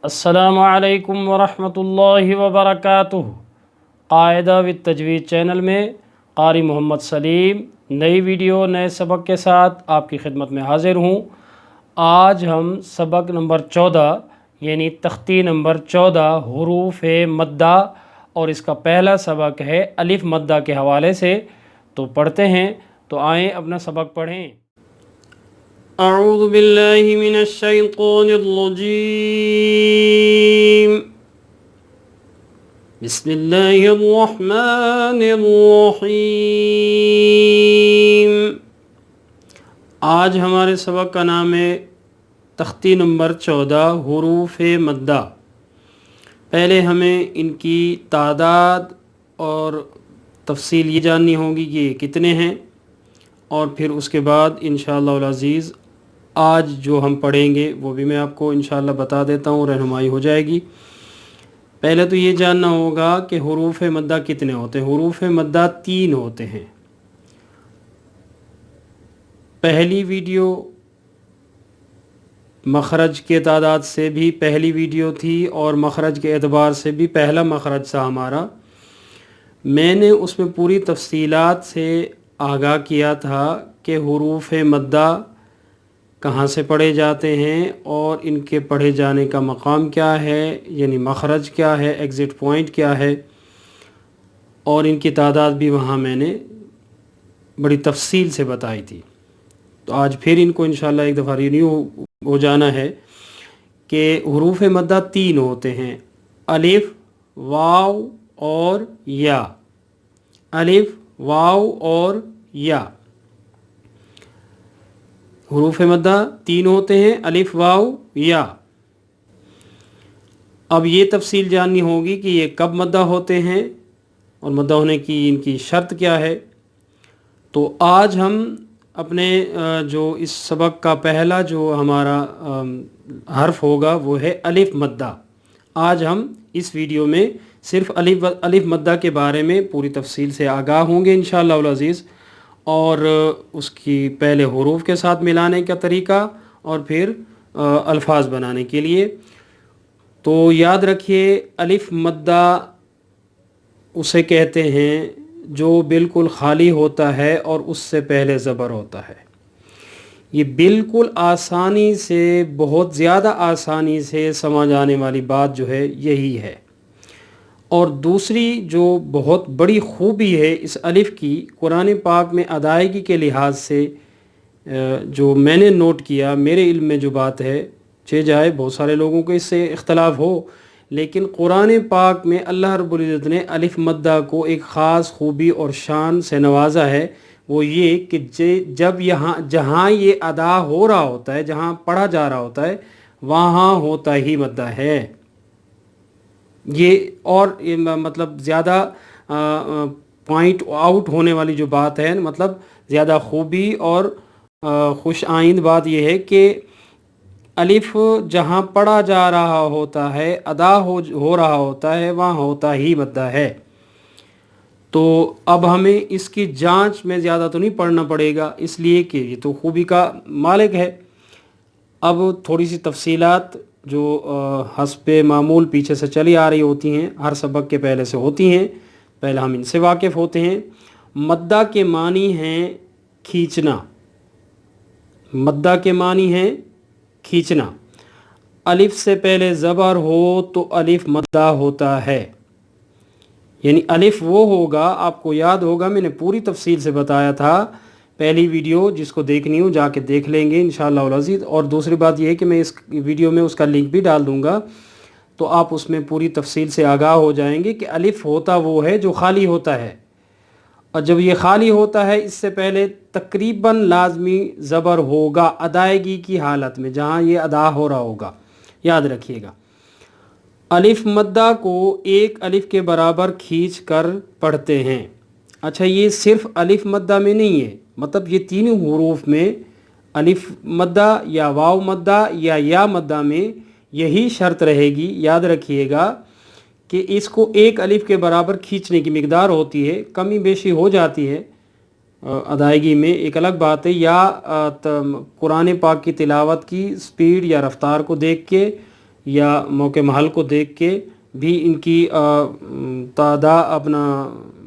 السلام علیکم ورحمۃ اللہ وبرکاتہ۔ قاعدہ و تجوید چینل میں قاری محمد سلیم نئی ویڈیو نئے سبق کے ساتھ آپ کی خدمت میں حاضر ہوں۔ آج ہم سبق نمبر 14 یعنی تختی نمبر 14 حروف مدہ اور اس کا پہلا سبق ہے الف مدہ کے حوالے سے، تو پڑھتے ہیں۔ تو آئیں اپنا سبق پڑھیں۔ اعوذ باللہ من الشیطان الرجیم، بسم اللہ الرحمن الرحیم۔ آج ہمارے سبق کا نام ہے تختی نمبر 14 حروف مدہ۔ پہلے ہمیں ان کی تعداد اور تفصیل یہ جاننی ہوگی کہ یہ کتنے ہیں، اور پھر اس کے بعد انشاءاللہ العزیز آج جو ہم پڑھیں گے وہ بھی میں آپ کو انشاءاللہ بتا دیتا ہوں، رہنمائی ہو جائے گی۔ پہلے تو یہ جاننا ہوگا کہ حروف مدہ کتنے ہوتے ہیں۔ حروف مدہ 3 ہوتے ہیں۔ پہلی ویڈیو مخرج کے تعداد سے بھی پہلی ویڈیو تھی، اور مخرج کے اعتبار سے بھی پہلا مخرج تھا ہمارا۔ میں نے اس میں پوری تفصیلات سے آگاہ کیا تھا کہ حروف مدہ کہاں سے پڑھے جاتے ہیں اور ان کے پڑھے جانے کا مقام کیا ہے، یعنی مخرج کیا ہے، ایگزٹ پوائنٹ کیا ہے، اور ان کی تعداد بھی وہاں میں نے بڑی تفصیل سے بتائی تھی۔ تو آج پھر ان کو انشاءاللہ ایک دفعہ رینیو ہو جانا ہے کہ حروف مدہ 3 ہوتے ہیں: الف، واو اور یا۔ الف، واو اور یا۔ حروف مدہ 3 ہوتے ہیں: الف، واو، یا۔ اب یہ تفصیل جاننی ہوگی کہ یہ کب مدہ ہوتے ہیں اور مدہ ہونے کی ان کی شرط کیا ہے۔ تو آج ہم اپنے جو اس سبق کا پہلا جو ہمارا حرف ہوگا وہ ہے الف مدہ۔ آج ہم اس ویڈیو میں صرف الف مدہ کے بارے میں پوری تفصیل سے آگاہ ہوں گے انشاءاللہ العزیز، اور اس کی پہلے حروف کے ساتھ ملانے کا طریقہ اور پھر الفاظ بنانے کے لیے۔ تو یاد رکھیے، الف مدہ اسے کہتے ہیں جو بالکل خالی ہوتا ہے اور اس سے پہلے زبر ہوتا ہے۔ یہ بالکل آسانی سے، بہت زیادہ آسانی سے سمجھ آنے والی بات جو ہے یہی ہے۔ اور دوسری جو بہت بڑی خوبی ہے اس الف کی، قرآن پاک میں ادائیگی کے لحاظ سے جو میں نے نوٹ کیا، میرے علم میں جو بات ہے، جائے بہت سارے لوگوں کو اس سے اختلاف ہو، لیکن قرآن پاک میں اللہ رب العزت نے الف مدہ کو ایک خاص خوبی اور شان سے نوازا ہے۔ وہ یہ کہ جب جہاں یہ ادا ہو رہا ہوتا ہے، جہاں پڑھا جا رہا ہوتا ہے، وہاں ہوتا ہی مدہ ہے۔ یہ اور مطلب زیادہ پوائنٹ آؤٹ ہونے والی جو بات ہے، مطلب زیادہ خوبی اور خوش آئند بات یہ ہے کہ الف جہاں پڑھا جا رہا ہوتا ہے، ادا ہو رہا ہوتا ہے، وہاں ہوتا ہی مدہ ہے۔ تو اب ہمیں اس کی جانچ میں زیادہ تو نہیں پڑھنا پڑے گا، اس لیے کہ یہ تو خوبی کا مالک ہے۔ اب تھوڑی سی تفصیلات جو حسب معمول پیچھے سے چلی آ رہی ہوتی ہیں، ہر سبق کے پہلے سے ہوتی ہیں، پہلے ہم ان سے واقف ہوتے ہیں۔ مدہ کے معنی ہیں کھینچنا۔ مدہ کے معنی ہیں کھینچنا۔ الف سے پہلے زبر ہو تو الف مدہ ہوتا ہے، یعنی الف وہ ہوگا، آپ کو یاد ہوگا میں نے پوری تفصیل سے بتایا تھا پہلی ویڈیو، جس کو دیکھنی ہو جا کے دیکھ لیں گے انشاءاللہ العزیز۔ اور دوسری بات یہ ہے کہ میں اس ویڈیو میں اس کا لنک بھی ڈال دوں گا، تو آپ اس میں پوری تفصیل سے آگاہ ہو جائیں گے کہ الف ہوتا وہ ہے جو خالی ہوتا ہے، اور جب یہ خالی ہوتا ہے اس سے پہلے تقریباً لازمی زبر ہوگا ادائیگی کی حالت میں، جہاں یہ ادا ہو رہا ہوگا، یاد رکھیے گا۔ الف مدہ کو ایک الف کے برابر کھینچ کر پڑھتے ہیں۔ اچھا، یہ صرف الف مدہ میں نہیں ہے، مطلب یہ تینوں حروف میں، الف مدہ یا واو مدہ یا مدہ میں یہی شرط رہے گی، یاد رکھیے گا کہ اس کو ایک الف کے برابر کھینچنے کی مقدار ہوتی ہے، کمی بیشی ہو جاتی ہے ادائیگی میں، ایک الگ بات ہے، یا قرآن پاک کی تلاوت کی سپیڈ یا رفتار کو دیکھ کے یا موقع محل کو دیکھ کے بھی ان کی تعداد اپنا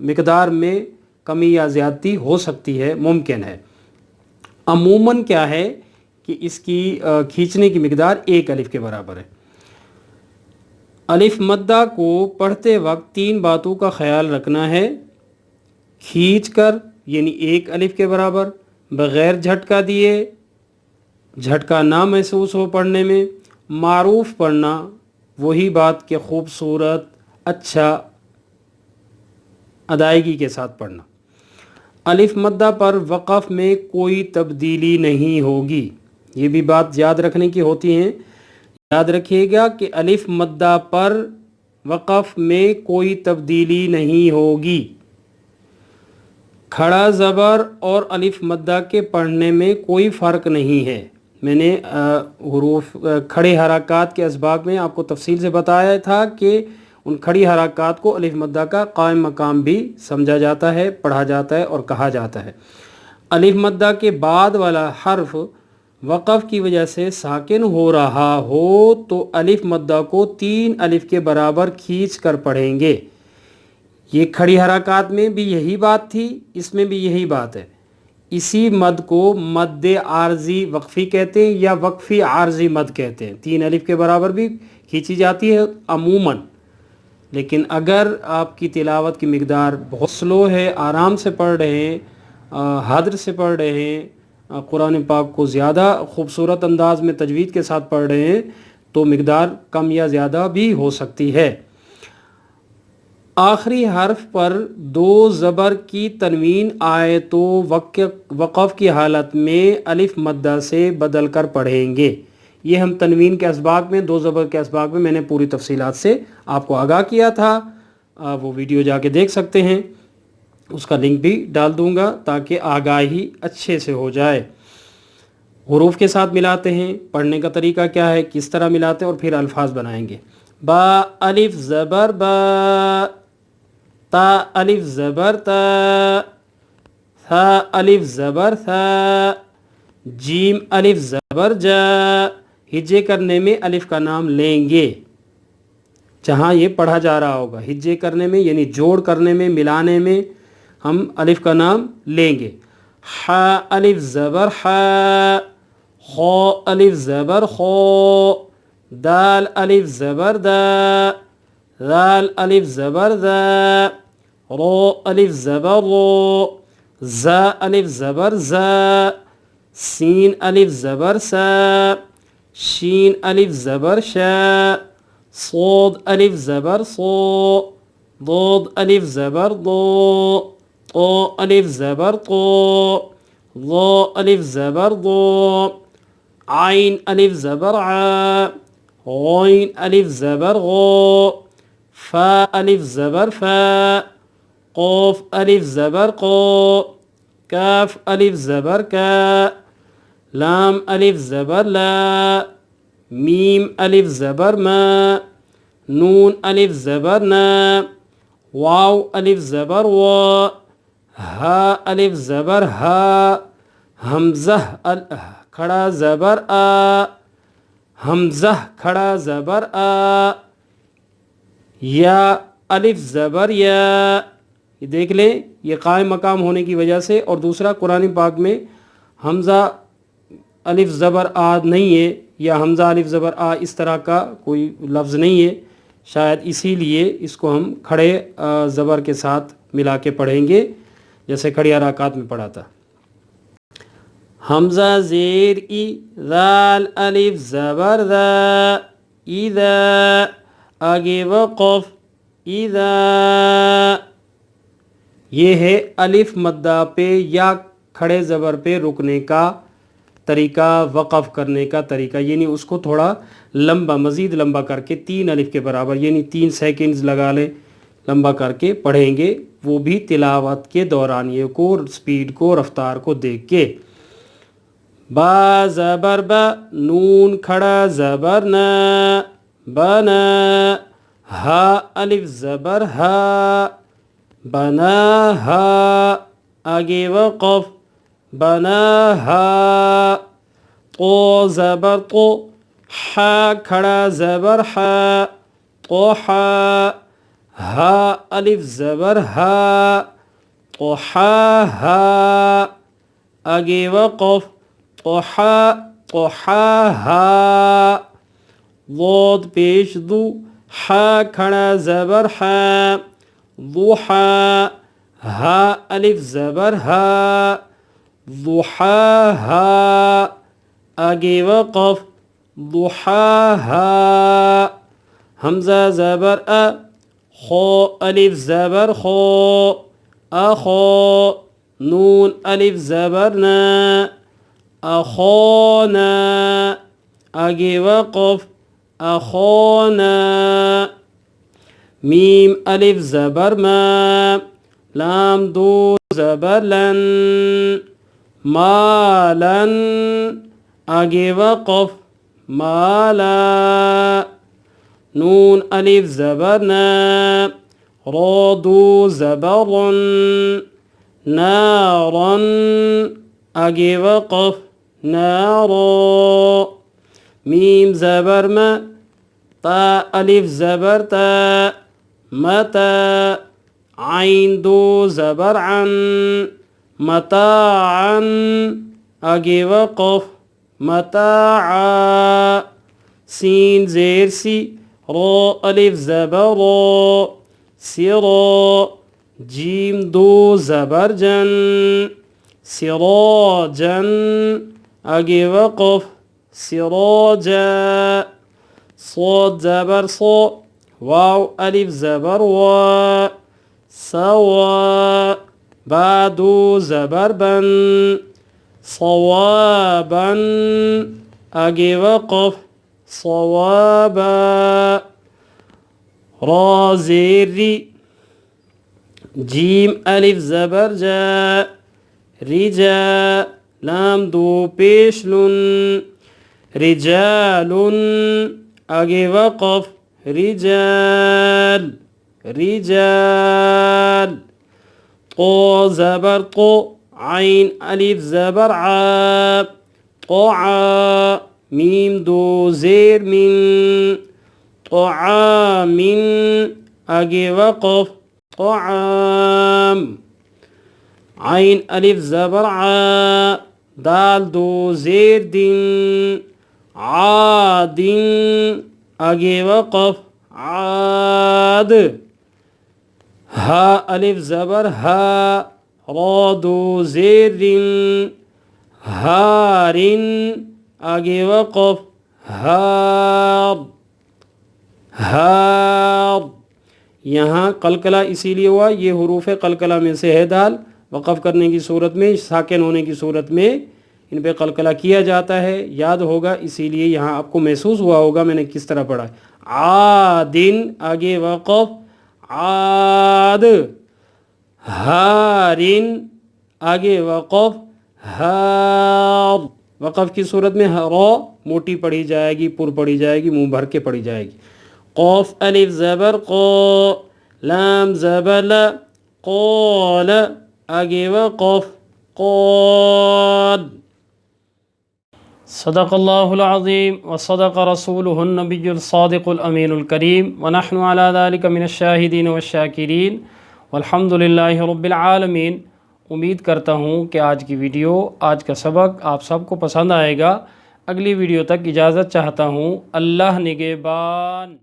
مقدار میں کمی یا زیادتی ہو سکتی ہے، ممکن ہے۔ عموماً کیا ہے کہ اس کی کھینچنے کی مقدار 1 الف کے برابر ہے۔ الف مدہ کو پڑھتے وقت 3 باتوں کا خیال رکھنا ہے: کھینچ کر یعنی 1 الف کے برابر، بغیر جھٹکا دیے، جھٹکا نہ محسوس ہو پڑھنے میں، معروف پڑھنا، وہی بات کہ خوبصورت، اچھا، ادائیگی کے ساتھ پڑھنا۔ الف مدہ پر وقف میں کوئی تبدیلی نہیں ہوگی، یہ بھی بات یاد رکھنے کی ہوتی ہے۔ یاد رکھیے گا کہ الف مدہ پر وقف میں کوئی تبدیلی نہیں ہوگی۔ کھڑا زبر اور الف مدہ کے پڑھنے میں کوئی فرق نہیں ہے۔ میں نے حروف کھڑے حرکات کے اسباق میں آپ کو تفصیل سے بتایا تھا کہ ان کھڑی حرکات کو الف مدہ کا قائم مقام بھی سمجھا جاتا ہے، پڑھا جاتا ہے اور کہا جاتا ہے۔ الف مدہ کے بعد والا حرف وقف کی وجہ سے ساکن ہو رہا ہو تو الف مدہ کو 3 الف کے برابر کھینچ کر پڑھیں گے۔ یہ کھڑی حرکات میں بھی یہی بات تھی، اس میں بھی یہی بات ہے۔ اسی مد کو مد عارضی وقفی کہتے ہیں یا وقفی عارضی مد کہتے ہیں۔ 3 الف کے برابر بھی کھینچی جاتی ہے عموماً، لیکن اگر آپ کی تلاوت کی مقدار بہت سلو ہے، آرام سے پڑھ رہے ہیں، حدر سے پڑھ رہے ہیں، قرآن پاک کو زیادہ خوبصورت انداز میں تجوید کے ساتھ پڑھ رہے ہیں تو مقدار کم یا زیادہ بھی ہو سکتی ہے۔ آخری حرف پر 2 زبر کی تنوین آئے تو وقف کی حالت میں الف مدہ سے بدل کر پڑھیں گے۔ یہ ہم تنوین کے اسباق میں 2 زبر کے اسباق میں نے پوری تفصیلات سے آپ کو آگاہ کیا تھا، وہ ویڈیو جا کے دیکھ سکتے ہیں، اس کا لنک بھی ڈال دوں گا تاکہ آگاہی اچھے سے ہو جائے۔ حروف کے ساتھ ملاتے ہیں، پڑھنے کا طریقہ کیا ہے، کس طرح ملاتے ہیں اور پھر الفاظ بنائیں گے۔ با الف زبر با، تا الف زبر تا، ثا الف زبر ثا، جیم الف زبر جا۔ ہجے کرنے میں الف کا نام لیں گے جہاں یہ پڑھا جا رہا ہوگا، ہجے کرنے میں یعنی جوڑ کرنے میں، ملانے میں ہم الف کا نام لیں گے۔ حا الف زبر حا، خو الف زبر خو، دال الف زبر دا، ذال الف زبر ذا، رو الف زبر رو، زا الف زبر زا، سین الف زبر سا، شین الف زبر شا، صاد الف زبر صو، ضاد الف زبر ضو، طو الف زبر طو، ظا الف زبر ضو، عین الف زبر عا، غین الف زبر غو، فا الف زبر فا، قوف الف زبر قو، کاف الف زبر کا، لام الف زبر لا، میم الف زبر ما، نون الف زبر نا، واو الف زبر وا، ہا الف زبر ہا، حمزہ کھڑا زبر آ، حمزہ کھڑا زبر آ، یا الف زبر یا۔ یہ دیکھ لیں، یہ قائم مقام ہونے کی وجہ سے، اور دوسرا قرآن پاک میں حمزہ الف زبر آ نہیں ہے یا حمزہ الف زبر آ اس طرح کا کوئی لفظ نہیں ہے، شاید اسی لیے اس کو ہم کھڑے زبر کے ساتھ ملا کے پڑھیں گے جیسے کھڑی حرکات میں پڑھا تھا۔ حمزہ زیر ای، ذال الف زبر ذا، اذا، آگے وقف اذا۔ یہ ہے الف مدہ پہ یا کھڑے زبر پہ رکنے کا طریقہ، وقف کرنے کا طریقہ، یعنی اس کو تھوڑا لمبا، مزید لمبا کر کے 3 الف کے برابر، یعنی 3 سیکنڈز لگا لیں، لمبا کر کے پڑھیں گے، وہ بھی تلاوت کے دورانیے کو، سپیڈ کو، رفتار کو دیکھ کے۔ با زبر با، نون کھڑا زبر نا، بنا، ہا الف زبر ہا، بنا ہا، آگے وقف بنا ہا، قو زبر قو، ہا کھڑا زبر ہا طوحا ہا الف زبر ہا طوحا ہا آگے وقف طوحا طوحا ہا ضاد پیش دو ہا کھڑا زبر ہا ضحا ہا الف زبر ہا ضحاہا آگے وقف ضحاہا حمزہ زبر خو الف زبر خو اخو نون الف زبر نا اخونا آگے وقف اخونا میم الف زبر ما لام دو زبر لن مالن آگے وقف مالا نون الف زبر نا را دو زبر نارا آگے وقف نارا میم زبر ما تا الف زبر تا متا عین دو زبر عن متاعا آگے وقف متاعا سین زیر سی را الف زبر را سرا جیم دو زبر جن سراجا آگے وقف سراجا صاد زبر صا واو الف زبر وا سوا بعدو زبر بن صوابا آگے وقف صوابا را زیر ری جیم الف زبر جا رجا لام دو پیش لن رجال آگے وقف رجال رجال طو زبر طو عین الف زبر عا طعا میم دو زیر من طعام آگے وقف طعام عین الف زبر عا دال دو زیر دن عاد آگے وقف عاد ہا الف زبر ہا را دو زیر دن ہارن آگے وقف ہار ہار یہاں قلقلہ اسی لیے ہوا، یہ حروف قلقلہ میں سے ہے دال، وقف کرنے کی صورت میں ساکن ہونے کی صورت میں ان پہ قلقلہ کیا جاتا ہے، یاد ہوگا، اسی لیے یہاں آپ کو محسوس ہوا ہوگا میں نے کس طرح پڑھا ہے۔ عادن آگے وقف عاد ہارن آگے وقف ہار وقف کی صورت میں را موٹی پڑھی جائے گی، پر پڑھی جائے گی، منہ بھر کے پڑھی جائے گی۔ قوف الف زبر قو لام زبر لا قول آگے وقف قاد صدق اللہ العظیم وصدق رسولہ النبی الصادق الامین الکریم ونحن علی ذلک من الشاہدین والشاکرین والحمد للہ رب العالمین۔ امید کرتا ہوں کہ آج کی ویڈیو، آج کا سبق آپ سب کو پسند آئے گا۔ اگلی ویڈیو تک اجازت چاہتا ہوں۔ اللہ نگہبان۔